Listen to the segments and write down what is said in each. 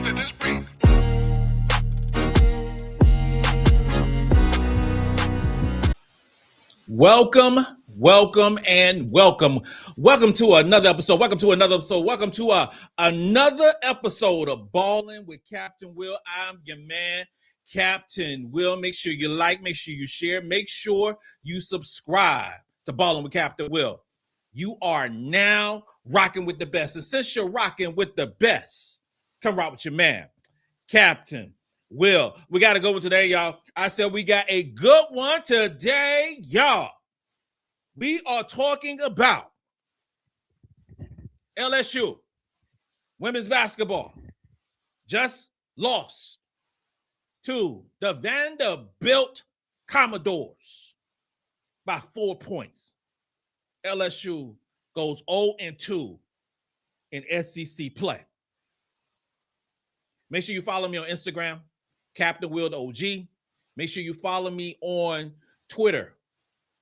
to this beat. Welcome to another episode. Welcome to another episode of Ballin with Captain Will. I'm your man, Captain Will. Make sure you like, make sure you share, make sure you subscribe to Ballin with Captain Will. You are now rocking with the best. And since you're rocking with the best, come rock with your man, Captain Will. We got to go with today, y'all. I said we got a good one today, y'all. We are talking about LSU women's basketball just lost to the Vanderbilt Commodores by 4 points. LSU goes 0-2 in SEC play. Make sure you follow me on Instagram, Captain Will the OG. Make sure you follow me on Twitter,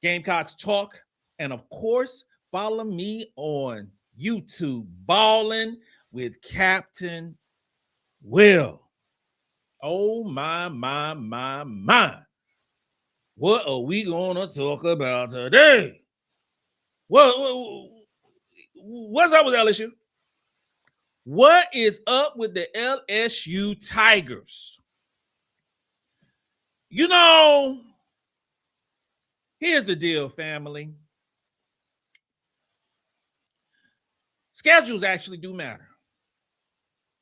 Gamecocks Talk. And of course, follow me on YouTube, Ballin with Captain Will. Oh, my. What are we going to talk about today? What's up with LSU? What is up with the LSU Tigers? You know, here's the deal, family. Schedules actually do matter.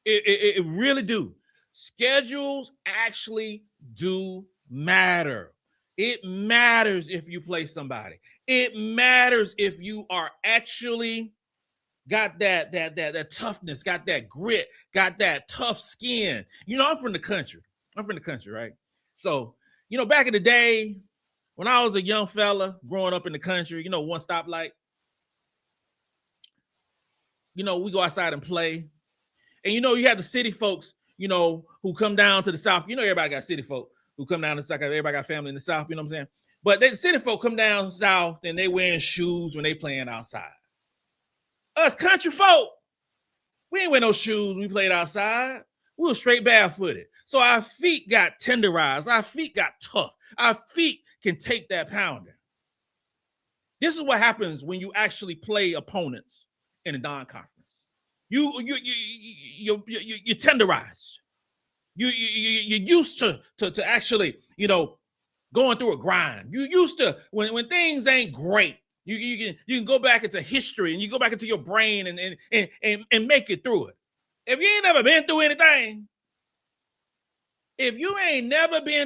It really do. Schedules actually do matter. It matters if you play somebody. It matters if you are actually got that toughness, got that grit, got that tough skin. You know, I'm from the country, right? So, you know, back in the day, when I was a young fella growing up in the country, you know, one stoplight, you know, we go outside and play. And, you know, you have the city folks, you know, who come down to the South. You know, everybody got city folk who come down to the South. Everybody got family in the South, you know what I'm saying? But the city folk come down South and they wearing shoes when they playing outside. Us country folk, we ain't wear no shoes when we played outside. We were straight barefooted. So our feet got tenderized. Our feet got tough. Our feet can take that pounding. This is what happens when you actually play opponents in a non-conference. You're tenderized. You're used to actually, you know, going through a grind. You're used to when things ain't great. You can go back into history and you go back into your brain and make it through it. If you ain't never been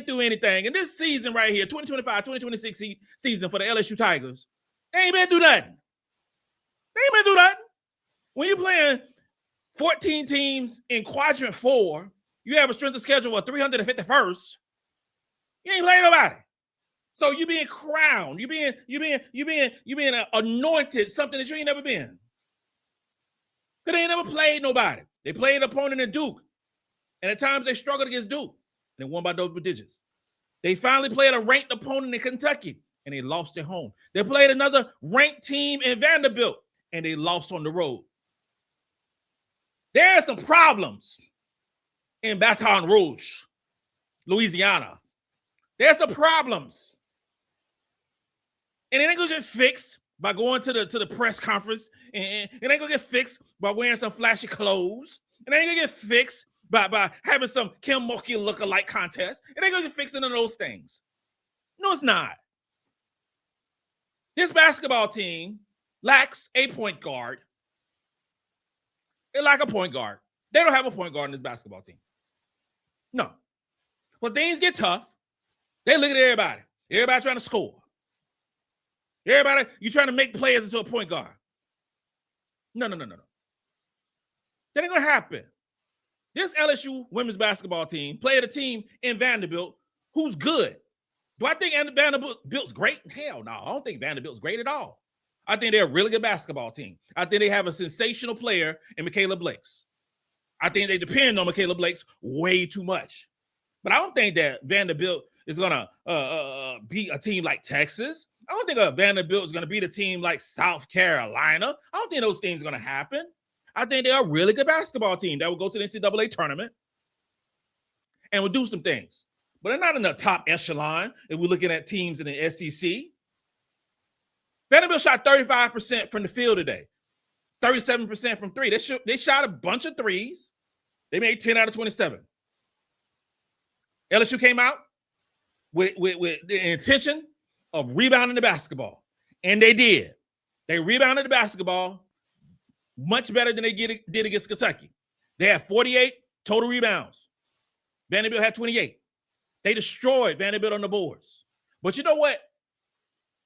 through anything, and this season right here, 2025-2026 season for the LSU Tigers, they ain't been through nothing. When you're playing 14 teams in quadrant 4, you have a strength of schedule of 351st. You ain't playing nobody. So you're being crowned. You're being anointed something that you ain't never been. Because they ain't never played nobody. They played an opponent in Duke. And at times they struggled against Duke. And they won by double digits. They finally played a ranked opponent in Kentucky. And they lost at home. They played another ranked team in Vanderbilt. And they lost on the road. There are some problems in Baton Rouge, Louisiana. There's some problems. And it ain't gonna get fixed by going to the press conference. And it ain't gonna get fixed by wearing some flashy clothes. It ain't gonna get fixed by having some Kim Mulkey lookalike contest. It ain't gonna get fixed into those things. No, it's not. This basketball team lacks a point guard. They lack a point guard. They don't have a point guard in this basketball team. No. When things get tough, they look at everybody. Everybody trying to score. Everybody, you trying to make players into a point guard. No. That ain't going to happen. This LSU women's basketball team played a team in Vanderbilt who's good. Do I think Vanderbilt's great? Hell no. I don't think Vanderbilt's great at all. I think they're a really good basketball team. I think they have a sensational player in Michaela Blakes. I think they depend on Michaela Blakes way too much. But I don't think that Vanderbilt is going to beat a team like Texas. I don't think Vanderbilt is going to beat a team like South Carolina. I don't think those things are going to happen. I think they're a really good basketball team that will go to the NCAA tournament. and will do some things. But they're not in the top echelon if we're looking at teams in the SEC. Vanderbilt shot 35% from the field today, 37% from three. They shot a bunch of threes. They made 10 out of 27. LSU came out with the intention of rebounding the basketball, and they did. They rebounded the basketball much better than they did against Kentucky. They had 48 total rebounds. Vanderbilt had 28. They destroyed Vanderbilt on the boards. But you know what?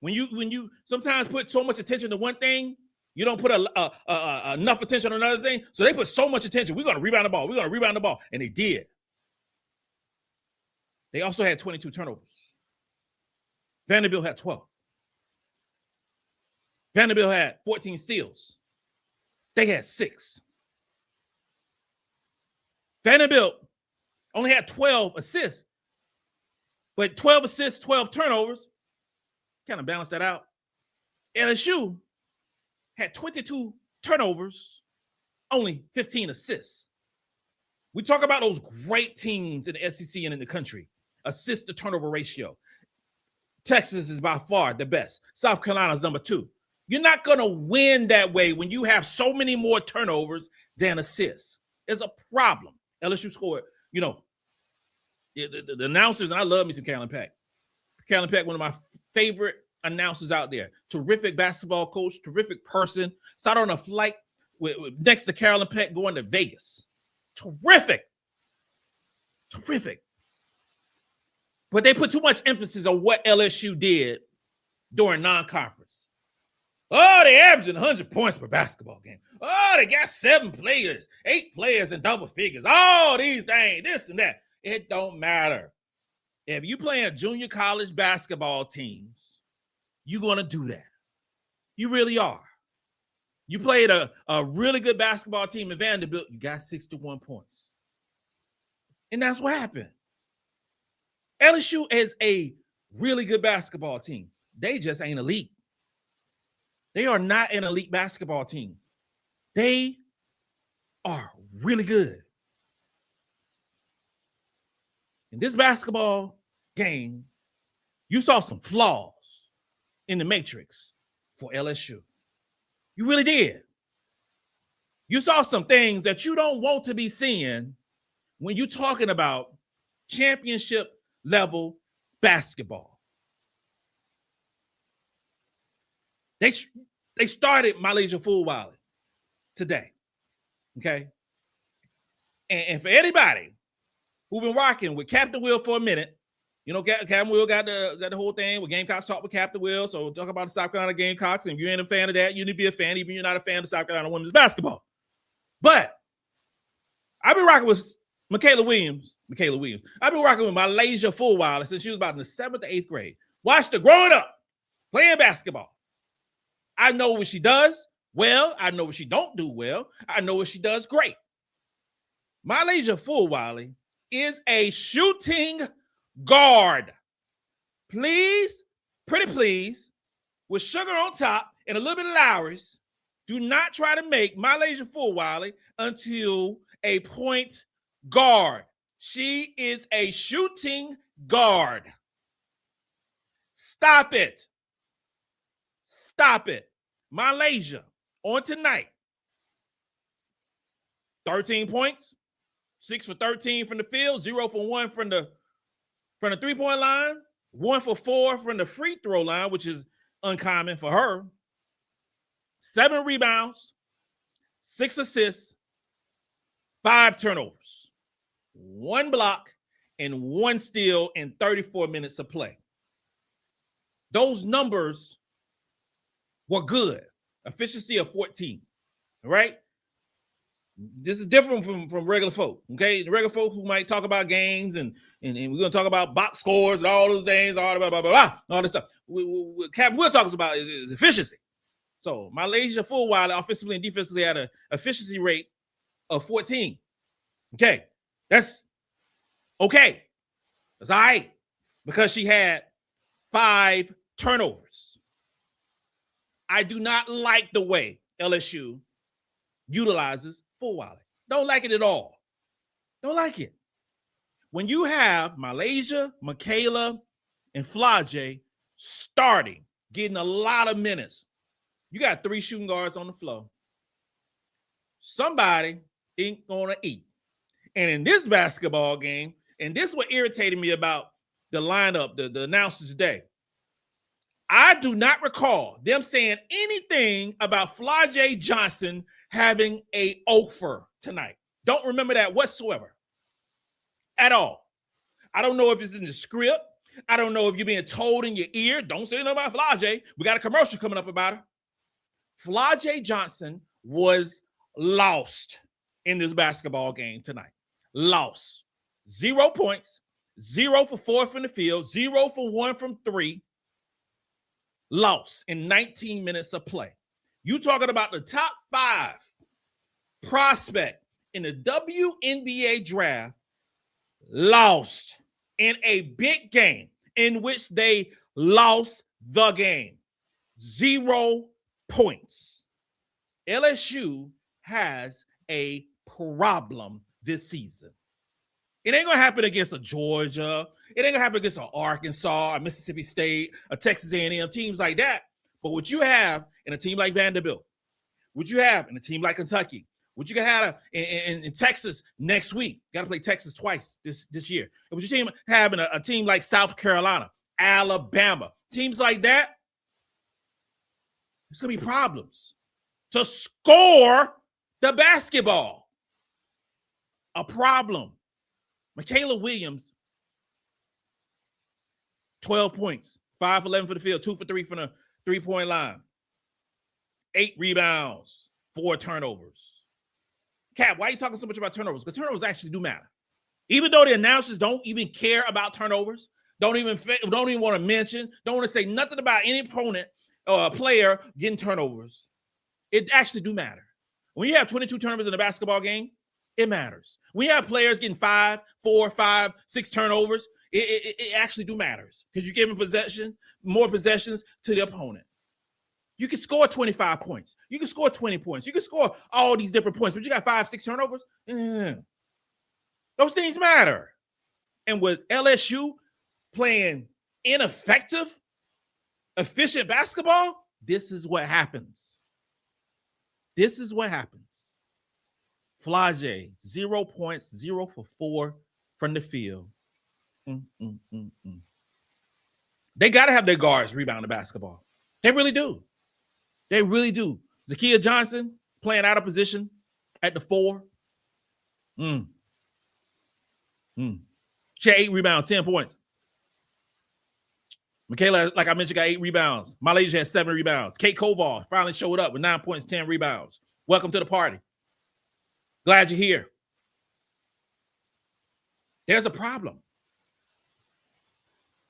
When you sometimes put so much attention to one thing, you don't put enough attention on another thing. So they put so much attention. We're going to rebound the ball. We're going to rebound the ball. And they did. They also had 22 turnovers. Vanderbilt had 12. Vanderbilt had 14 steals. They had 6. Vanderbilt only had 12 assists, but 12 assists, 12 turnovers, kind of balanced that out. LSU had 22 turnovers, only 15 assists. We talk about those great teams in the SEC and in the country. Assist to turnover ratio. Texas is by far the best. South Carolina is number 2. You're not going to win that way when you have so many more turnovers than assists. It's a problem. LSU scored, the announcers, and I love me some Carolyn Peck. Carolyn Peck, one of my favorite announcers out there. Terrific basketball coach, terrific person. Started on a flight next to Carolyn Peck going to Vegas. Terrific. But they put too much emphasis on what LSU did during non-conference. Oh, they averaging 100 points per basketball game. Oh, they got 7 players, 8 players in double figures. All these things, this and that. It don't matter. If you playing junior college basketball teams, you're going to do that. You really are. You played a really good basketball team in Vanderbilt, you got 61 points. And that's what happened. LSU is a really good basketball team. They just ain't elite. They are not an elite basketball team. They are really good. In this basketball game, you saw some flaws in the matrix for LSU. You really did. You saw some things that you don't want to be seeing when you're talking about championship level basketball. They started Malaysia Fulwiley today, okay? And for anybody who's been rocking with Captain Will for a minute, Captain Will got the whole thing with Gamecocks Talk with Captain Will. So we'll talk about the South Carolina Gamecocks. And if you ain't a fan of that, you need to be a fan, even if you're not a fan of South Carolina women's basketball. But I've been rocking with Michaela Williams. I've been rocking with Malaysia Fulwiley since she was about in the 7th or 8th grade. Watched her growing up, playing basketball. I know what she does well. I know what she don't do well. I know what she does great. Malaysia Fulwiley is a shooting guard. Please, pretty please, with sugar on top and a little bit of Lowry's, do not try to make Malaysia Fulwiley until a point guard. She is a shooting guard. Stop it. Malaysia on tonight. 13 points, 6 for 13 from the field, 0 for 1 from the three-point line, 1 for 4 from the free throw line, which is uncommon for her. 7 rebounds, 6 assists, 5 turnovers, 1 block, and 1 steal in 34 minutes of play. Those numbers were good. Efficiency of 14. All right? This is different from regular folk. Okay? The regular folk who might talk about games and we're going to talk about box scores and all those things, all blah, blah, blah, blah, all this stuff. Captain Will talks about is efficiency. So Malaysia Fulwiley offensively and defensively had an efficiency rate of 14. Okay. That's okay. That's all right. Because she had 5 turnovers. I do not like the way LSU utilizes Fulwiley. Don't like it at all. Don't like it. when you have Malaysia, Michaela, and Flage starting, getting a lot of minutes, you got 3 shooting guards on the floor. Somebody ain't gonna eat. And in this basketball game, and this is what irritated me about the lineup, the announcers today. I do not recall them saying anything about Flage Johnson having a offer tonight. Don't remember that whatsoever. At all. I don't know if it's in the script. I don't know if you're being told in your ear. Don't say nothing about Flage. We got a commercial coming up about her. Flage Johnson was lost in this basketball game tonight. Lost. 0 points. 0 for 4 from the field. 0 for 1 from 3. Lost in 19 minutes of play. You talking about the top 5 prospect in the WNBA draft lost in a big game in which they lost the game. 0 points. LSU has a problem this season. It ain't going to happen against a Georgia. It ain't going to happen against an Arkansas, a Mississippi State, a Texas A&M, teams like that. But what you have in a team like Vanderbilt, what you have in a team like Kentucky, what you can have in Texas next week. Got to play Texas twice this year. And what your team having a team like South Carolina, Alabama, teams like that, there's going to be problems to score the basketball. A problem. Michaela Williams, 12 points, 5 for 11 for the field, 2 for 3 from the three-point line, 8 rebounds, 4 turnovers. Cap, why are you talking so much about turnovers? Because turnovers actually do matter. Even though the announcers don't even care about turnovers, don't even want to mention, don't want to say nothing about any opponent or a player getting turnovers, it actually do matter. When you have 22 turnovers in a basketball game, it matters. When you have players getting 5, 4, 5, 6 turnovers, it actually do matters because you're giving more possessions to the opponent. You can score 25 points. You can score 20 points. You can score all these different points, but you got 5, 6 turnovers. Those things matter. And with LSU playing ineffective, efficient basketball, this is what happens. This is what happens. Flage, 0 points, 0 for 4 from the field. They got to have their guards rebound the basketball. They really do. They really do. Zakiya Johnson playing out of position at the 4. She had 8 rebounds, 10 points. Michaela, like I mentioned, got 8 rebounds. Malaysia had 7 rebounds. Kate Koval finally showed up with 9 points, 10 rebounds. Welcome to the party. Glad you're here. There's a problem.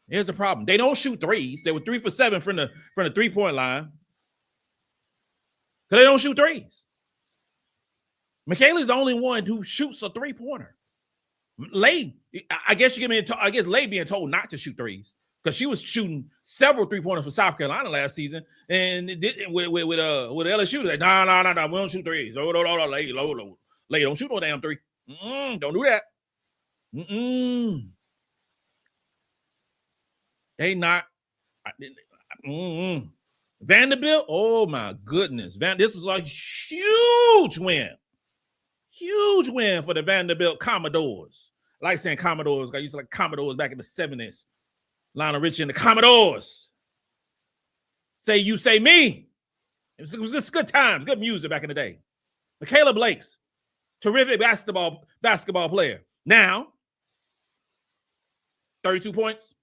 There's a problem. They don't shoot threes. They were 3 for 7 from the 3-point line. Because they don't shoot threes. Michaela's the only one who shoots a 3-pointer. Lay, I guess Lay being told not to shoot threes because she was shooting several 3-pointers for South Carolina last season, and with LSU, like no, we don't shoot threes. Lay, don't shoot no damn 3. Don't do that. They not. Vanderbilt, oh my goodness. This is a huge win. Huge win for the Vanderbilt Commodores. I like saying Commodores. I used to like Commodores back in the 70s. Lionel Richie and the Commodores. Say you, say me. It was good times, good music back in the day. Michaela Blake's terrific basketball player. Now, 32 points,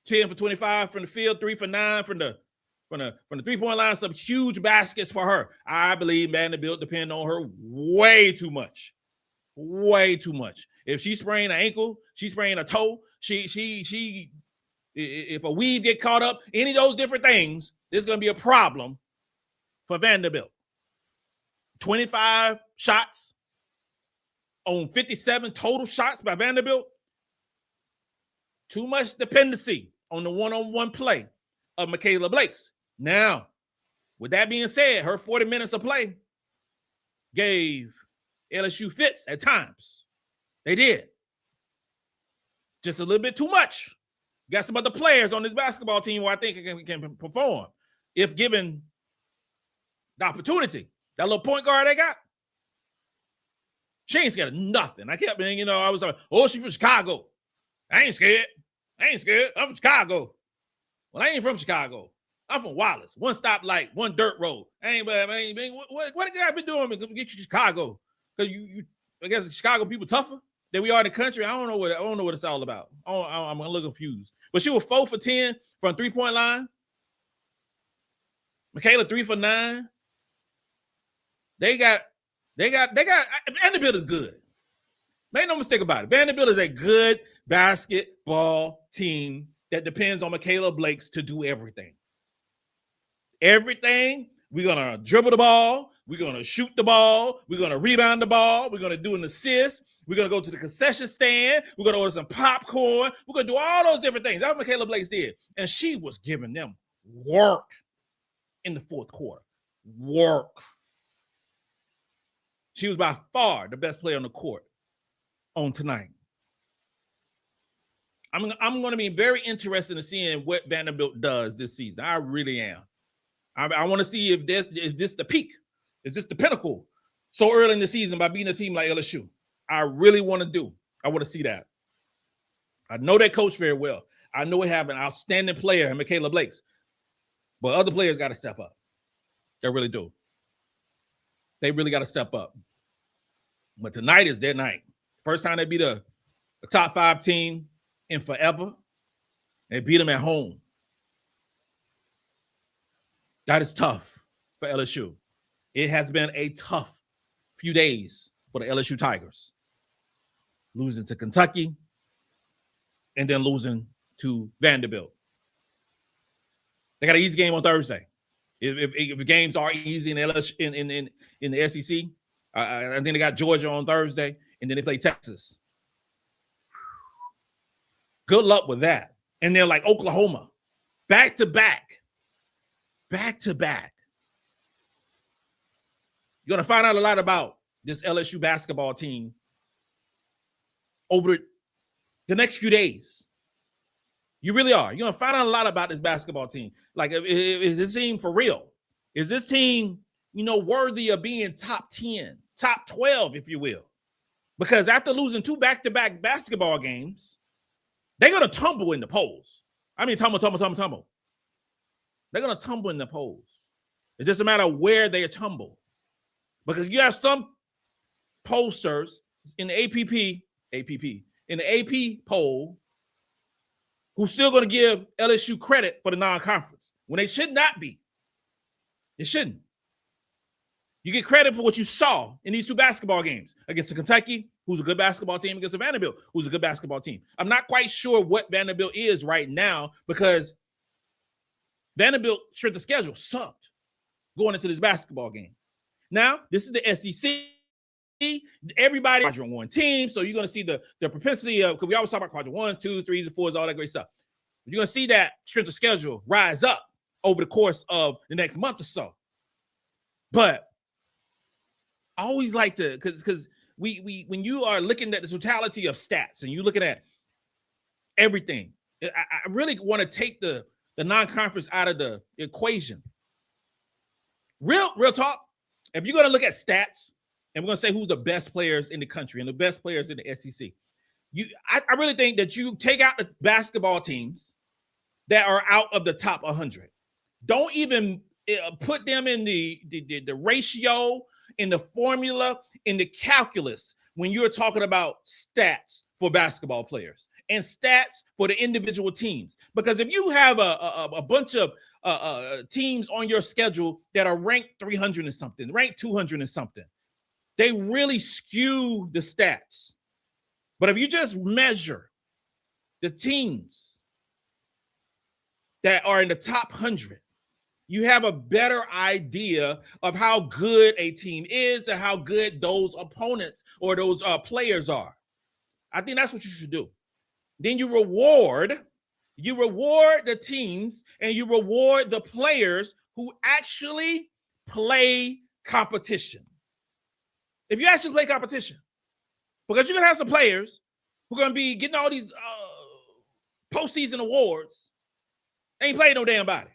10 for 25 from the field, 3 for 9 from the 3-point line. Some huge baskets for her. I believe Vanderbilt depend on her way too much. Way too much. If she sprained an ankle, she sprained a toe, if a weave get caught up, any of those different things, there's going to be a problem for Vanderbilt. 25 shots on 57 total shots by Vanderbilt. Too much dependency on the one-on-one play of Michaela Blake's. Now, with that being said, her 40 minutes of play gave LSU fits at times. They did. just a little bit too much. Got some other players on this basketball team who I think can perform if given the opportunity. That little point guard they got, she ain't scared of nothing. I kept being, I was like, oh, she from Chicago. I ain't scared. I'm from Chicago. Well, I ain't from Chicago. I'm from Wallace. One stoplight, one dirt road. What have I been doing to get you to Chicago? Because I guess Chicago people tougher than we are in the country. I don't know what it's all about. I'm a little confused. But she was 4 for 10 from 3-point line. Michaela 3 for 9. They got Vanderbilt is good. Make no mistake about it. Vanderbilt is a good basketball team that depends on Michaela Blakes to do everything. Everything. We're going to dribble the ball. We're going to shoot the ball. We're going to rebound the ball. We're going to do an assist. We're going to go to the concession stand. We're going to order some popcorn. We're going to do all those different things. That's what Michaela Blakes did. And she was giving them work in the fourth quarter. Work. She was by far the best player on the court on tonight. I'm going to be very interested in seeing what Vanderbilt does this season. I really am. I want to see if this the peak. Is this the pinnacle so early in the season by beating a team like LSU? I really want to see that. I know that coach very well. I know we have an outstanding player in Michaela Blakes, but other players got to step up. They really do. They really got to step up. But tonight is their night. First time they beat a top 5 team in forever. They beat them at home. That is tough for LSU. It has been a tough few days for the LSU Tigers. Losing to Kentucky and then losing to Vanderbilt. They got an easy game on Thursday. If the games are easy in LSU, in the SEC, I think they got Georgia on Thursday, and then they play Texas. Good luck with that. And they're like Oklahoma, back to back. You're going to find out a lot about this LSU basketball team over the next few days. You really are. You're going to find out a lot about this basketball team. Like, is this team for real? Is this team, worthy of being top 10, top 12, if you will? Because after losing 2 back-to-back basketball games, they're going to tumble in the polls. I mean, tumble. They're going to tumble in the polls. It doesn't matter where they tumble. Because you have some pollsters in the AP poll, who's still going to give LSU credit for the non-conference when they should not be. It shouldn't. You get credit for what you saw in these 2 basketball games against the Kentucky, who's a good basketball team, against the Vanderbilt, who's a good basketball team. I'm not quite sure what Vanderbilt is right now because Vanderbilt strength of schedule sucked going into this basketball game. Now, this is the SEC. Everybody quadrant 1 team, so you're going to see the propensity of, because we always talk about quadrant 1, 2, 3, 4, all that great stuff. You're going to see that strength of schedule rise up over the course of the next month or so. But I always like to, because we when you are looking at the totality of stats and you're looking at everything, I really want to take the non-conference out of the equation. Real talk. If you're going to look at stats and we're going to say who's the best players in the country and the best players in the SEC, I really think that you take out the basketball teams that are out of the top 100. Don't even put them in the ratio, in the formula, in the calculus when you're talking about stats for basketball players and stats for the individual teams. Because if you have a bunch of teams on your schedule that are ranked 300 and something, ranked 200 and something, they really skew the stats. But if you just measure the teams that are in the top 100, you have a better idea of how good a team is and how good those opponents or those players are. I think that's what you should do. Then you reward the teams and you reward the players who actually play competition. If you actually play competition, because you're going to have some players who are going to be getting all these postseason awards, they ain't played no damn body.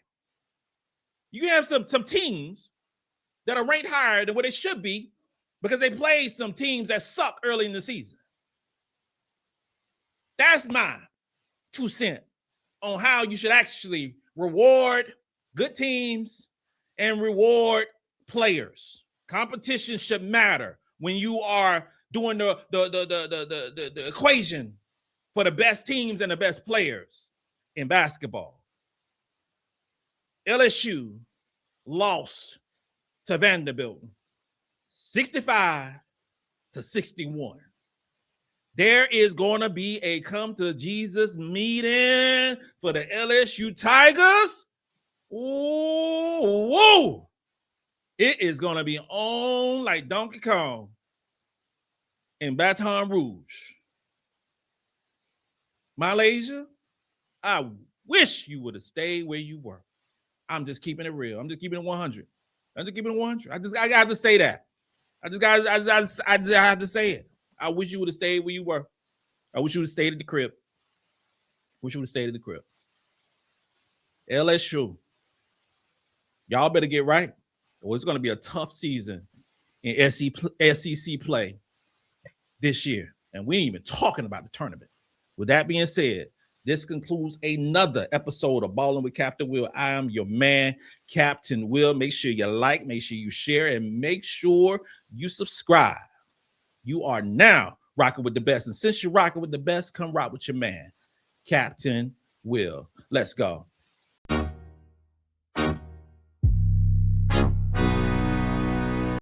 You have some teams that are ranked higher than what they should be because they played some teams that suck early in the season. That's my 2 cents on how you should actually reward good teams and reward players. Competition should matter when you are doing the equation for the best teams and the best players in basketball. LSU lost to Vanderbilt 65-61. There is going to be a come to Jesus meeting for the LSU Tigers. Ooh, whoa. It is going to be on like Donkey Kong in Baton Rouge. Malaysia, I wish you would have stayed where you were. I'm just keeping it real. I'm just keeping it 100. I'm just keeping it 100. I got to say that. I have to say it. I wish you would have stayed where you were. I wish you would have stayed at the crib. LSU, y'all better get right. Well, it's going to be a tough season in SEC play this year. And we ain't even talking about the tournament. With that being said, this concludes another episode of Ballin with Captain Will. I am your man, Captain Will. Make sure you like, make sure you share, and make sure you subscribe. You are now rocking with the best. And since you're rocking with the best, come rock with your man, Captain Will. Let's go.